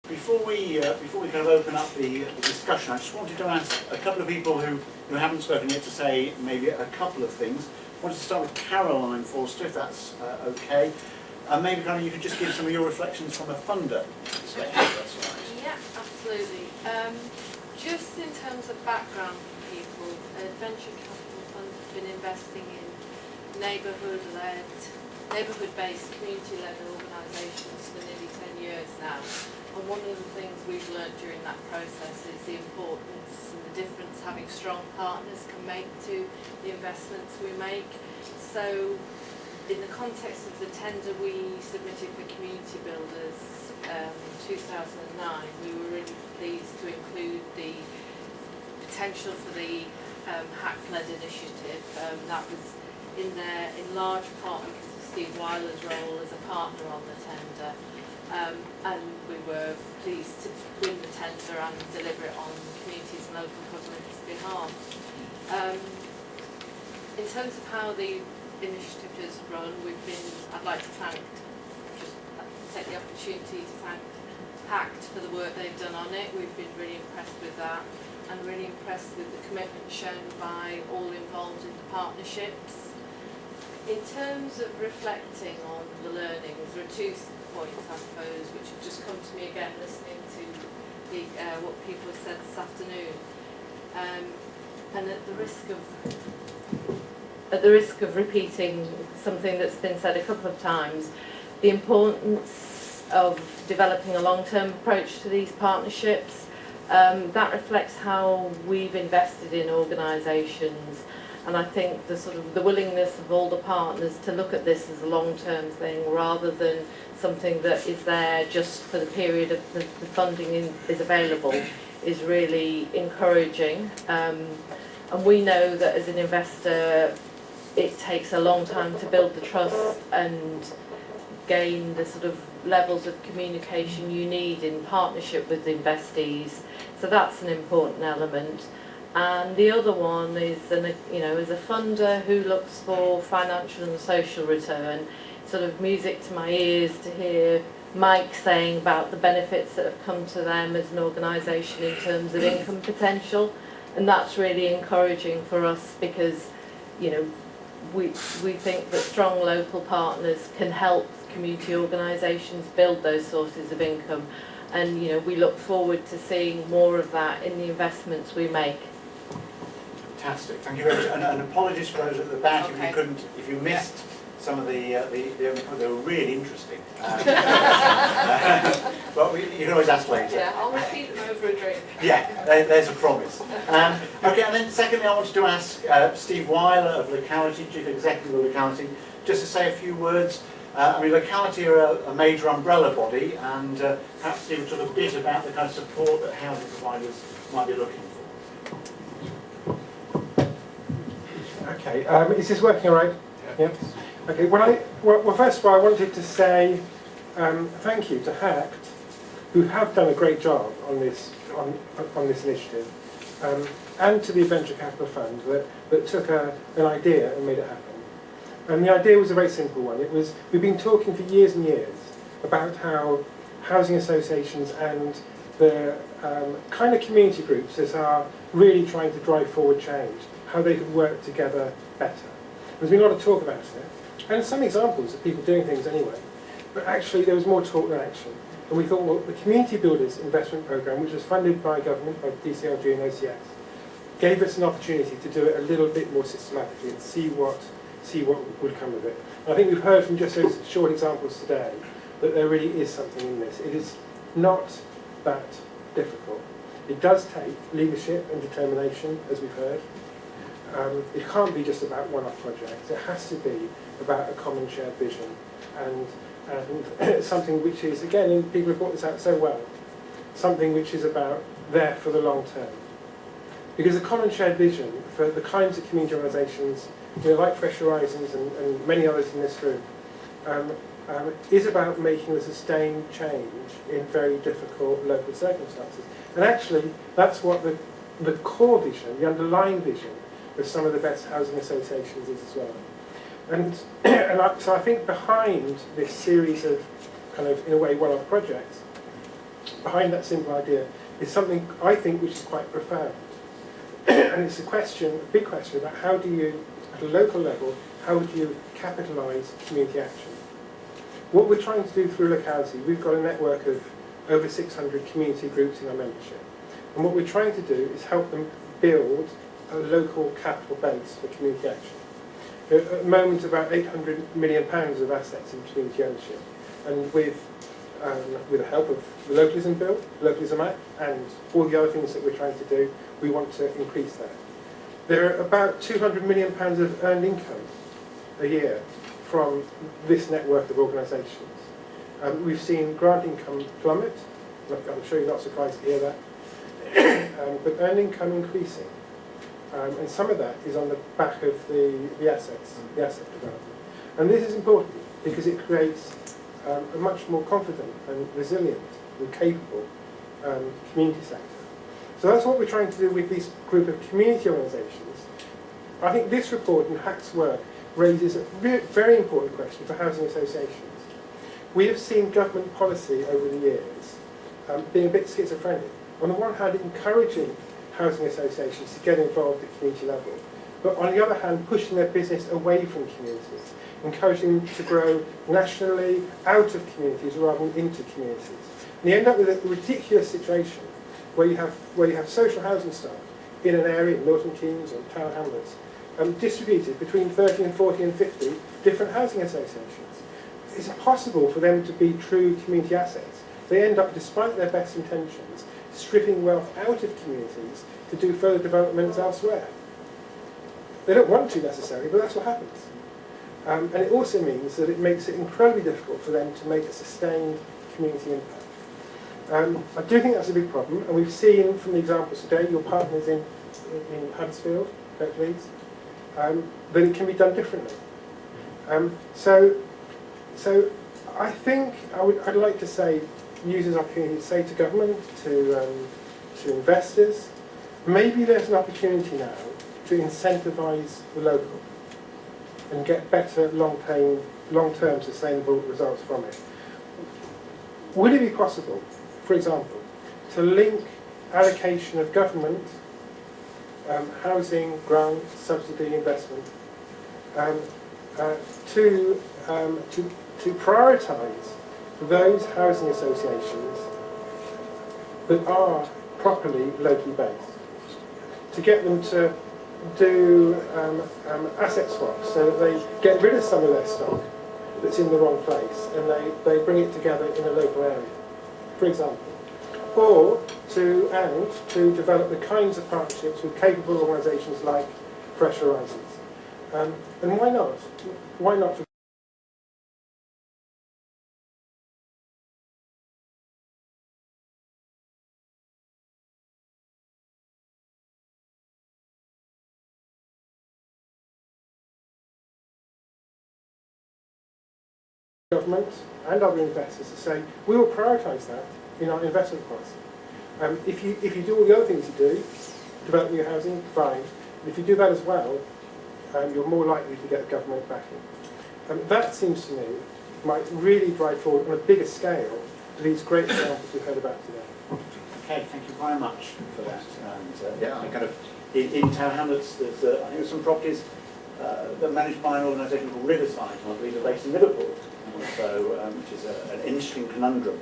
Before we kind of open up the discussion, I just wanted to ask a couple of people who haven't spoken yet to say maybe a couple of things. I wanted to start with Caroline Forster, if that's okay. Maybe kind of you could just give some of your reflections from a funder perspective, that's all right. Yeah, absolutely. Just in terms of background for people, Venture Capital Fund has been investing in neighbourhood-based, community-led organisations for nearly 10 years now. And one of the things we've learned during that process is the importance and the difference having strong partners can make to the investments we make. So in the context of the tender we submitted for community builders in 2009, we were really pleased to include the potential for the HAC-led initiative. That was in there in large part because of Steve Wyler's role as a partner on the tender. And we were pleased to win the tender and deliver it on communities and local government's behalf. In terms of how the initiative is run, I'd like to take the opportunity to thank PACT for the work they've done on it. We've been really impressed with that and really impressed with the commitment shown by all involved in the partnerships. In terms of reflecting on the learnings, there are two points, I suppose, which have just come to me again listening to what people have said this afternoon. And at the risk of repeating something that's been said a couple of times, the importance of developing a long-term approach to these partnerships. That reflects how we've invested in organisations, and I think the willingness of all the partners to look at this as a long-term thing rather than something that is there just for the period of the funding is available is really encouraging. And we know that as an investor it takes a long time to build the trust and gain the sort of levels of communication you need in partnership with investees. So that's an important element. And the other one is, as a funder who looks for financial and social return, sort of music to my ears to hear Mike saying about the benefits that have come to them as an organisation in terms of income potential. And that's really encouraging for us because, we think that strong local partners can help community organisations build those sources of income. And, we look forward to seeing more of that in the investments we make. Fantastic, thank you very much. And apologies for those at the back Okay. if you missed some of they were really interesting. But you can always ask later. Yeah, I'll repeat them over a drink. Yeah, there's a promise. Okay, and then secondly, I wanted to ask Steve Wyler of Locality, Chief Executive of Locality, just to say a few words. Locality are a major umbrella body, and perhaps Steve would talk a bit about the kind of support that housing providers might be looking for. Okay, is this working all right? Yeah. Okay. Well, first of all, I wanted to say thank you to HACT, who have done a great job on this initiative, and to the Venture Capital Fund that took an idea and made it happen. And the idea was a very simple one. We've been talking for years and years about how housing associations and the kind of community groups that are really trying to drive forward change, how they could work together better. There's been a lot of talk about it, and some examples of people doing things anyway, but actually there was more talk than action. And we thought, well, the Community Builders Investment Programme, which was funded by government, by DCLG and OCS, gave us an opportunity to do it a little bit more systematically and see what would come of it. And I think we've heard from just those short examples today that there really is something in this. It is not that difficult. It does take leadership and determination, as we've heard. It can't be just about one-off projects. It has to be about a common shared vision and something which is, again, and people have brought this out so well, something which is about there for the long term. Because a common shared vision for the kinds of community organisations, like Fresh Horizons and many others in this room, is about making a sustained change in very difficult local circumstances. And actually, that's what the core vision, the underlying vision of some of the best housing associations is as well. And so I think behind this series of kind of, in a way, one-off projects, behind that simple idea is something I think which is quite profound. And it's a big question about how do you, at a local level, how do you capitalise community action? What we're trying to do through Locality, we've got a network of over 600 community groups in our membership. And what we're trying to do is help them build a local capital base for community action. At the moment, about £800 million of assets in community ownership. And with the help of the Localism Bill, Localism Act, and all the other things that we're trying to do, we want to increase that. There are about £200 million of earned income a year from this network of organisations. We've seen grant income plummet. I'm sure you're not surprised to hear that. But earned income increasing. And some of that is on the back of the asset development. And this is important because it creates a much more confident and resilient and capable community sector. So that's what we're trying to do with this group of community organisations. I think this report and Hack's work raises a very important question for housing associations. We have seen government policy over the years being a bit schizophrenic. On the one hand, encouraging housing associations to get involved at community level, but on the other hand, pushing their business away from communities, encouraging them to grow nationally out of communities rather than into communities. And you end up with a ridiculous situation where you have social housing staff in an area, in Milton Keynes or Tower Hamlets, distributed between 30 and 40 and 50 different housing associations. It's impossible for them to be true community assets. They end up, despite their best intentions, stripping wealth out of communities to do further developments elsewhere. They don't want to necessarily, but that's what happens. And it also means that it makes it incredibly difficult for them to make a sustained community impact. I do think that's a big problem, and we've seen from the examples today, your partners in Huddersfield, Leeds, that it can be done differently. So I think I'd like to say, use this opportunity to say to government, to investors, maybe there's an opportunity now to incentivise the local and get better long-term sustainable results from it. Would it be possible, for example, to link allocation of government, housing, grant, subsidy, investment, to prioritise those housing associations that are properly locally based, to get them to do asset swaps so that they get rid of some of their stock that's in the wrong place and they bring it together in a local area, for example. Or to develop the kinds of partnerships with capable organisations like Fresh Horizons. And why not? Why not for government and other investors to say, we will prioritise that in our investment policy. If you do all the other things you do, develop your housing, fine. But if you do that as well, you're more likely to get government backing. That seems to me might really drive forward on a bigger scale these great examples we've heard about today. Okay, thank you very much for that. And yeah, I kind of in Tower Hamlets, I think there's some properties that are managed by an organisation called Riverside, I believe, are based in Liverpool. So, which is an interesting conundrum.